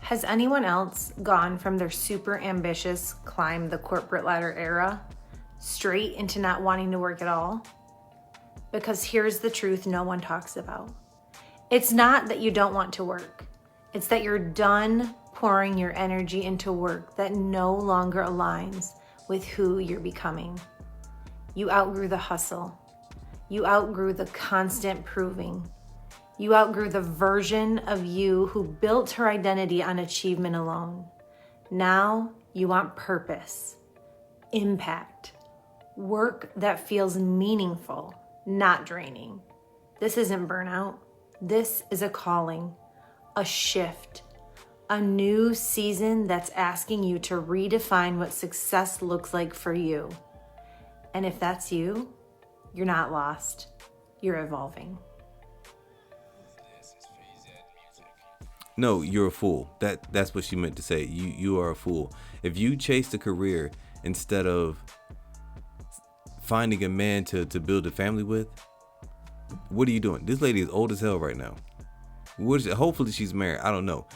Has anyone else gone from their super ambitious climb the corporate ladder era straight into not wanting to work at all? Because here's the truth no one talks about. It's not that you don't want to work. It's that you're done pouring your energy into work that no longer aligns with who you're becoming. You outgrew the hustle. You outgrew the constant proving. You outgrew the version of you who built her identity on achievement alone. Now you want purpose, impact, work that feels meaningful, not draining. This isn't burnout. This is a calling, a shift, a new season that's asking you to redefine what success looks like for you. And if that's you, you're not lost. You're evolving. No, you're a fool. That's what she meant to say. You are a fool. If you chase a career instead of finding a man to build a family with, what are you doing? This lady is old as hell right now. Hopefully she's married. I don't know.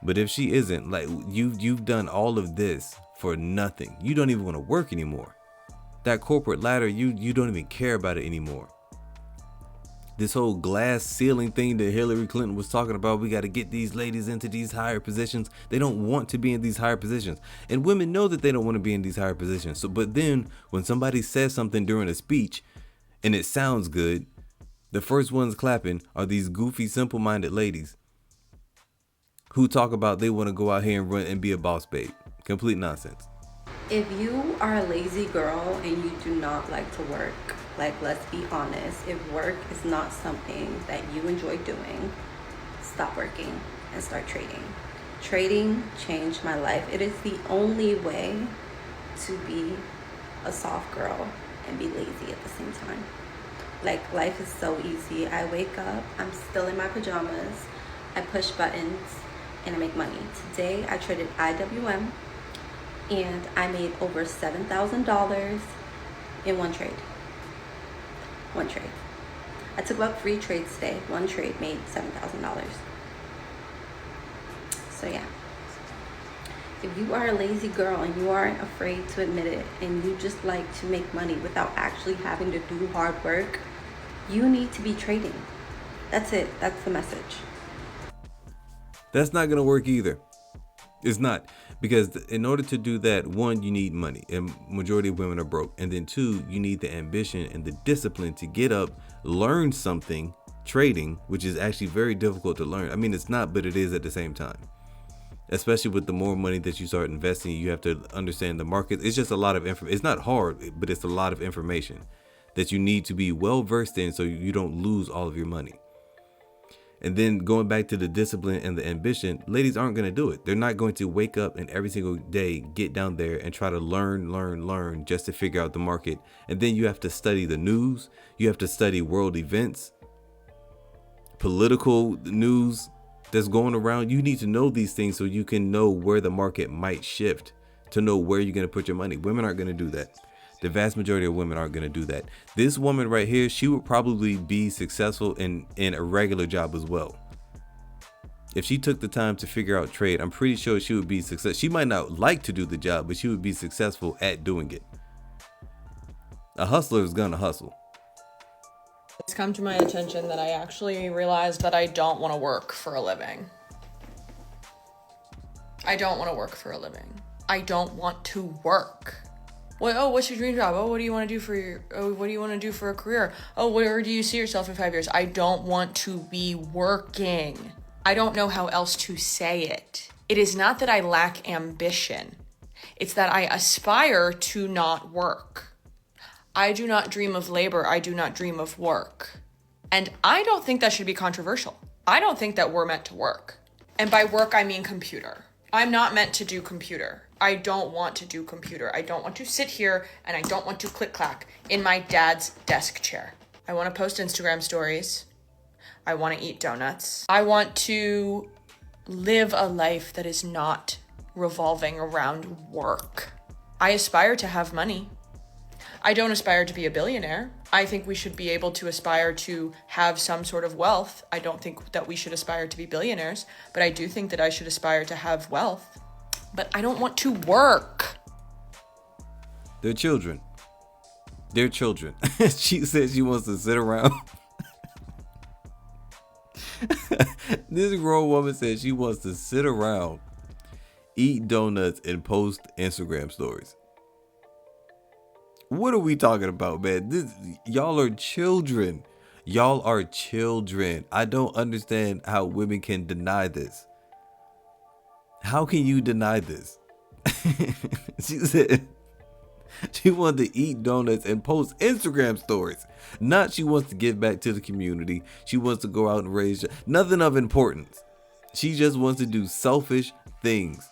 But if she isn't, like, you've done all of this for nothing. You don't even want to work anymore. That corporate ladder, you don't even care about it anymore. This whole glass ceiling thing that Hillary Clinton was talking about, we got to get these ladies into these higher positions. They don't want to be in these higher positions. And women know that they don't want to be in these higher positions. So, but then when somebody says something during a speech and it sounds good, the first ones clapping are these goofy, simple-minded ladies who talk about they want to go out here and run and be a boss babe. Complete nonsense. If you are a lazy girl and you do not like to work, like, let's be honest, if work is not something that you enjoy doing, stop working and start trading. Trading changed my life. It is the only way to be a soft girl and be lazy at the same time. Like, life is so easy. I wake up, I'm still in my pajamas, I push buttons, and I make money. Today, I traded IWM, and I made over $7,000 in one trade. One trade. I took about 3 trades today. One trade made $7,000. So yeah. If you are a lazy girl and you aren't afraid to admit it, and you just like to make money without actually having to do hard work, you need to be trading. That's it. That's the message. That's not going to work either. It's not. Because in order to do that, one, you need money, and majority of women are broke. And then two, you need the ambition and the discipline to get up, learn something, trading, which is actually very difficult to learn. I mean, it's not, but it is at the same time. Especially with the more money that you start investing, you have to understand the market. It's just a lot of information. It's not hard, but it's a lot of information that you need to be well versed in so you don't lose all of your money. And then going back to the discipline and the ambition, ladies aren't going to do it. They're not going to wake up and every single day get down there and try to learn just to figure out the market. And then you have to study the news. You have to study world events, political news that's going around. You need to know these things so you can know where the market might shift, to know where you're going to put your money. Women aren't going to do that. The vast majority of women aren't going to do that. This woman right here, she would probably be successful in a regular job as well. If she took the time to figure out trade, I'm pretty sure she would be successful. She might not like to do the job, but she would be successful at doing it. A hustler is going to hustle. It's come to my attention that I actually realized that I don't want to work for a living. I don't want to work for a living. I don't want to work. What's your dream job? What do you want to do for a career? Where do you see yourself in 5 years? I don't want to be working. I don't know how else to say it. It is not that I lack ambition. It's that I aspire to not work. I do not dream of labor. I do not dream of work. And I don't think that should be controversial. I don't think that we're meant to work. And by work, I mean computer. I'm not meant to do computer. I don't want to do computer. I don't want to sit here and I don't want to click-clack in my dad's desk chair. I want to post Instagram stories. I want to eat donuts. I want to live a life that is not revolving around work. I aspire to have money. I don't aspire to be a billionaire. I think we should be able to aspire to have some sort of wealth. I don't think that we should aspire to be billionaires, but I do think that I should aspire to have wealth. But I don't want to work. They're children. They're children. She says she wants to sit around. This grown woman says she wants to sit around, eat donuts, and post Instagram stories. What are we talking about, man? Y'all are children. Y'all are children. I don't understand how women can deny this. How can you deny this? She said she wanted to eat donuts and post Instagram stories. Not she wants to give back to the community. She wants to go out and raise nothing of importance. She just wants to do selfish things.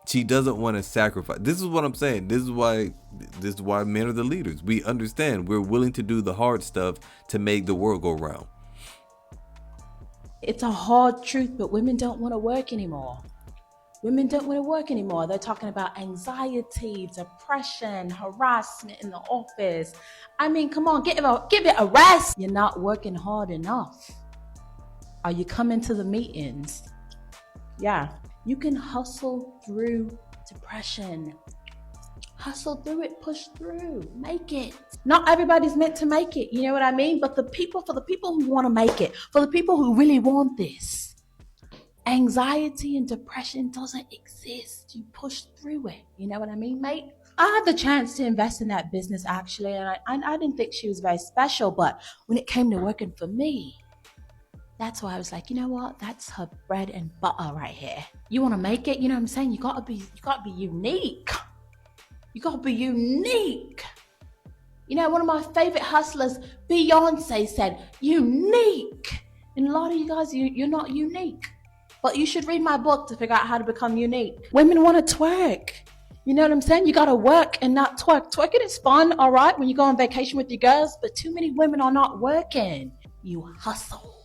She doesn't want to sacrifice. This is what I'm saying. This is why men are the leaders. We understand. We're willing to do the hard stuff to make the world go round. It's a hard truth, but women don't want to work anymore. Women don't want to work anymore. They're talking about anxiety, depression, harassment in the office. I mean, come on, give it a rest. You're not working hard enough. Are you coming to the meetings? Yeah. You can hustle through depression. Hustle through it, push through, make it. Not everybody's meant to make it, you know what I mean? But for the people who want to make it, for the people who really want this, anxiety and depression doesn't exist. You push through it, you know what I mean, mate? I had the chance to invest in that business actually, and I didn't think she was very special, but when it came to working for me, that's why I was like, you know what? That's her bread and butter right here. You want to make it? You know what I'm saying? You gotta be unique. You gotta be unique. You know, one of my favorite hustlers, Beyonce, said, unique. And a lot of you guys, you're not unique. But you should read my book to figure out how to become unique. Women want to twerk. You know what I'm saying? You gotta work and not twerk. Twerking is fun, all right, when you go on vacation with your girls, but too many women are not working. You hustle.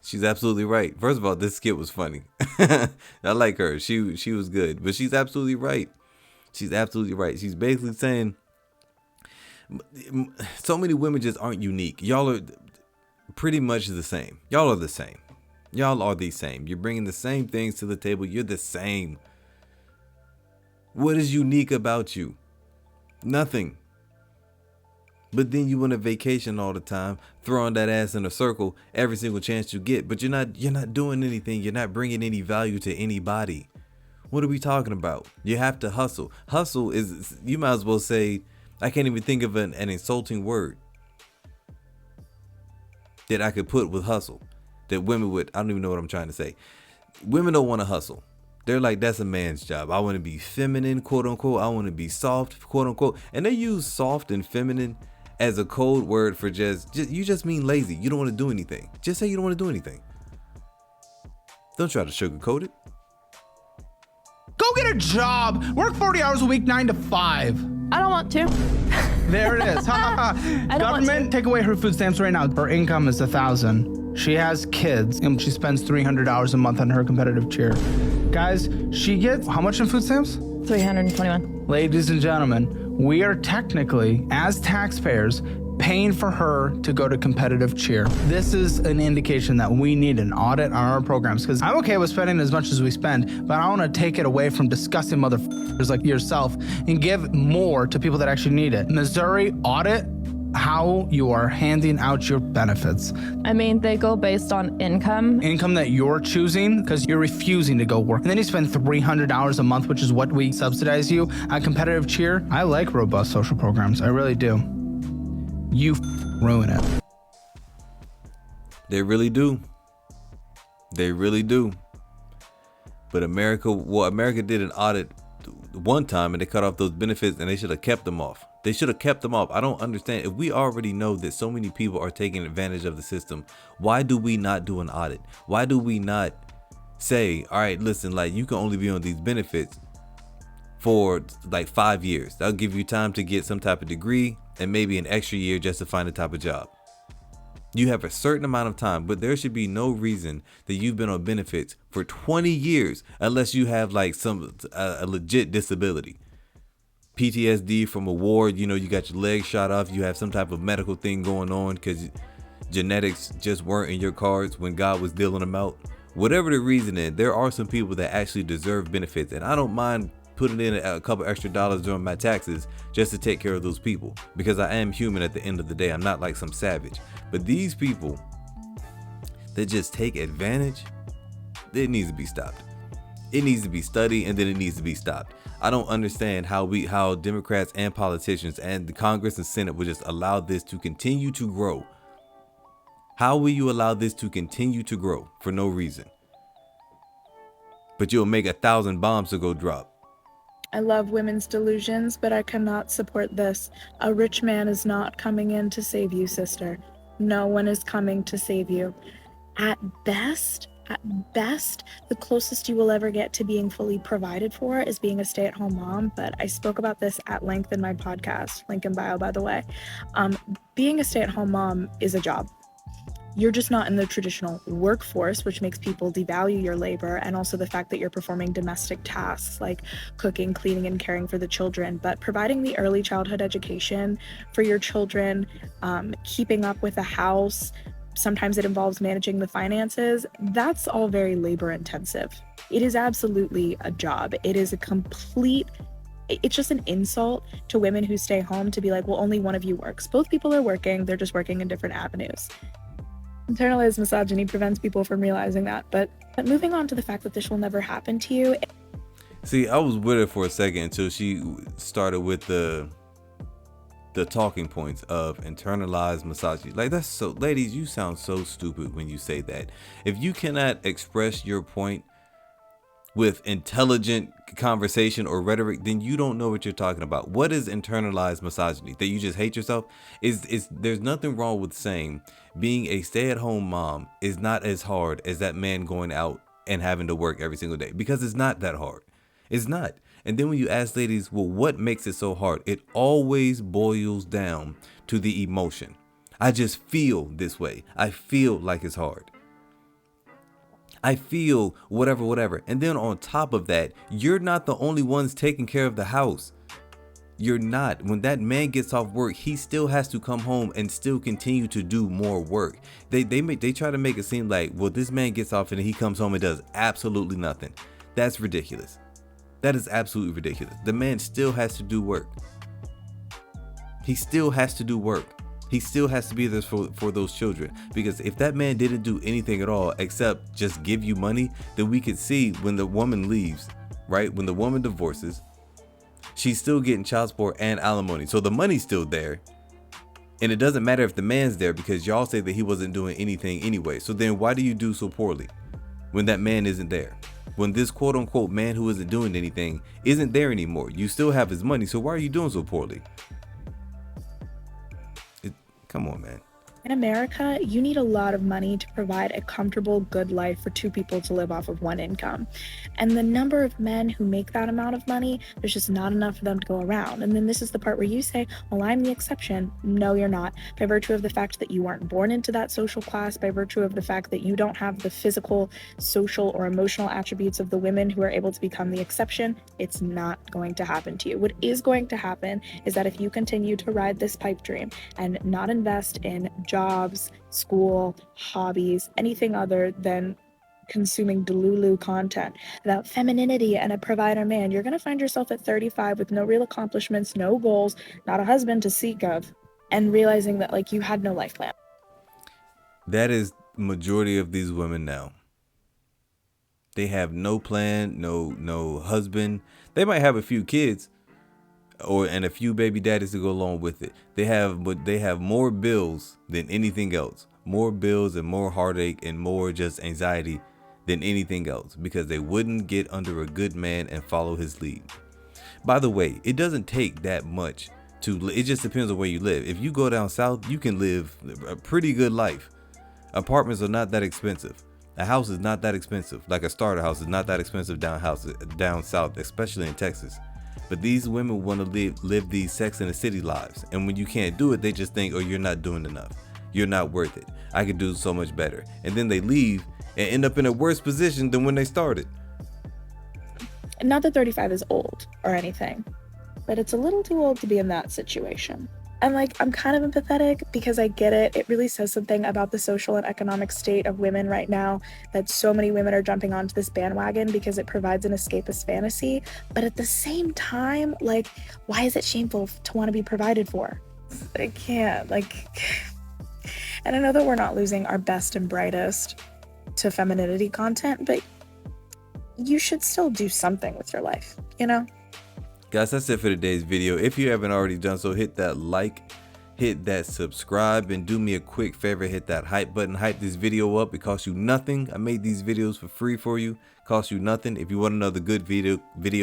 She's absolutely right. First of all, this skit was funny. I like her. She was good. But she's absolutely right. She's absolutely right. She's basically saying so many women just aren't unique. Y'all are pretty much the same. Y'all are the same. Y'all are the same. You're bringing the same things to the table. You're the same. What is unique about you? Nothing. But then you want to vacation all the time, throwing that ass in a circle every single chance you get. But you're not doing anything. You're not bringing any value to anybody. What are we talking about? You have to hustle. Hustle is, you might as well say, I can't even think of an insulting word that I could put with hustle that women would. I don't even know what I'm trying to say. Women don't want to hustle. They're like, that's a man's job. I want to be feminine, quote unquote. I want to be soft, quote unquote. And they use soft and feminine as a code word for you just mean lazy. You don't want to do anything. Just say you don't want to do anything. Don't try to sugarcoat it. Go get a job. Work 40 hours a week, 9 to 5. I don't want to. There it is. Government, take away her food stamps right now. Her income is $1,000. She has kids and she spends $300 a month on her competitive cheer. Guys, she gets how much in food stamps? 321. Ladies and gentlemen, we are technically, as taxpayers, paying for her to go to competitive cheer. This is an indication that we need an audit on our programs, because I'm okay with spending as much as we spend, but I want to take it away from disgusting motherfuckers like yourself and give more to people that actually need it. Missouri, audit how you are handing out your benefits. I mean, they go based on income. Income that you're choosing because you're refusing to go work. And then you spend $300 a month, which is what we subsidize you on competitive cheer. I like robust social programs. I really do. You ruin it. They really do. They really do. But America did an audit one time and they cut off those benefits and they should have kept them off. They should have kept them off. I don't understand. If we already know that so many people are taking advantage of the system, why do we not do an audit? Why do we not say, all right, listen, like you can only be on these benefits for like 5 years. That'll give you time to get some type of degree and maybe an extra year just to find a type of job. You have a certain amount of time, but there should be no reason that you've been on benefits for 20 years unless you have like a legit disability. PTSD from a war, you got your leg shot off, you have some type of medical thing going on because genetics just weren't in your cards when God was dealing them out. Whatever the reason is, there are some people that actually deserve benefits, and I don't mind putting in a couple extra dollars during my taxes just to take care of those people, because I am human at the end of the day. I'm not like some savage. But these people that just take advantage, it needs to be stopped. It needs to be studied, and then it needs to be stopped. I don't understand how Democrats and politicians and the Congress and Senate would just allow this to continue to grow. How will you allow this to continue to grow for no reason? But you'll make 1,000 bombs to go drop. I love women's delusions, but I cannot support this. A rich man is not coming in to save you, sister. No one is coming to save you. At best, the closest you will ever get to being fully provided for is being a stay-at-home mom, but I spoke about this at length in my podcast, link in bio, by the way. Being a stay-at-home mom is a job. You're just not in the traditional workforce, which makes people devalue your labor, and also the fact that you're performing domestic tasks like cooking, cleaning, and caring for the children. But providing the early childhood education for your children, keeping up with a house, sometimes it involves managing the finances, that's all very labor intensive. It is absolutely a job. It is it's just an insult to women who stay home to be like, well, only one of you works. Both people are working, they're just working in different avenues. Internalized misogyny prevents people from realizing that, but moving on to the fact that this will never happen to you. See, I was with her for a second until she started with the talking points of internalized misogyny. Like, that's so, ladies, you sound so stupid when you say that. If you cannot express your point with intelligent conversation or rhetoric, then you don't know what you're talking about. What is internalized misogyny? That you just hate yourself? There's nothing wrong with saying being a stay-at-home mom is not as hard as that man going out and having to work every single day, because it's not that hard. It's not. And then when you ask ladies, well, what makes it so hard? It always boils down to the emotion. I just feel this way. I feel like it's hard. I feel whatever. And then on top of that, you're not the only ones taking care of the house. You're not. When that man gets off work, he still has to come home and still continue to do more work. They try to make it seem like, well, this man gets off and he comes home and does absolutely nothing. That's ridiculous. That is absolutely ridiculous. The man still has to do work. He still has to do work. He still has to be there for those children, because if that man didn't do anything at all except just give you money, then we could see when the woman leaves, right? When the woman divorces, she's still getting child support and alimony. So the money's still there. And it doesn't matter if the man's there, because y'all say that he wasn't doing anything anyway. So then why do you do so poorly when that man isn't there? When this quote unquote man who isn't doing anything isn't there anymore, you still have his money. So why are you doing so poorly? Come on, man. In America, you need a lot of money to provide a comfortable, good life for two people to live off of one income. And the number of men who make that amount of money, there's just not enough for them to go around. And then this is the part where you say, well, I'm the exception. No, you're not. By virtue of the fact that you weren't born into that social class, by virtue of the fact that you don't have the physical, social, or emotional attributes of the women who are able to become the exception, it's not going to happen to you. What is going to happen is that if you continue to ride this pipe dream and not invest in jobs, school, hobbies, anything other than consuming Delulu content about femininity and a provider man, you're going to find yourself at 35 with no real accomplishments, no goals, not a husband to speak of, and realizing that like you had no life plan. That is majority of these women now. They have no plan, no husband. They might have a few kids and a few baby daddies to go along with it. They have more bills than anything else. More bills and more heartache and more just anxiety than anything else, because they wouldn't get under a good man and follow his lead. By the way, it doesn't take that much it just depends on where you live. If you go down south, you can live a pretty good life. Apartments are not that expensive. A house is not that expensive. Like a starter house is not that expensive down south, especially in Texas. But these women want to live these Sex and the City lives. And when you can't do it, they just think, oh, you're not doing enough. You're not worth it. I could do so much better. And then they leave and end up in a worse position than when they started. Not that 35 is old or anything, but it's a little too old to be in that situation. And like, I'm kind of empathetic because I get it. It really says something about the social and economic state of women right now that so many women are jumping onto this bandwagon because it provides an escapist fantasy. But at the same time, like, why is it shameful to want to be provided for? I can't, like, and I know that we're not losing our best and brightest to femininity content, but you should still do something with your life, you know? Guys, that's it for today's video. If you haven't already done so, hit that like, hit that subscribe, and do me a quick favor, hit that hype button. Hype this video up. It costs you nothing. I made these videos for free for you. It costs you nothing. If you want another good video,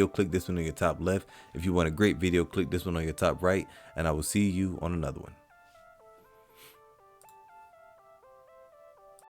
click this one on your top left. If you want a great video, click this one on your top right, and I will see you on another one.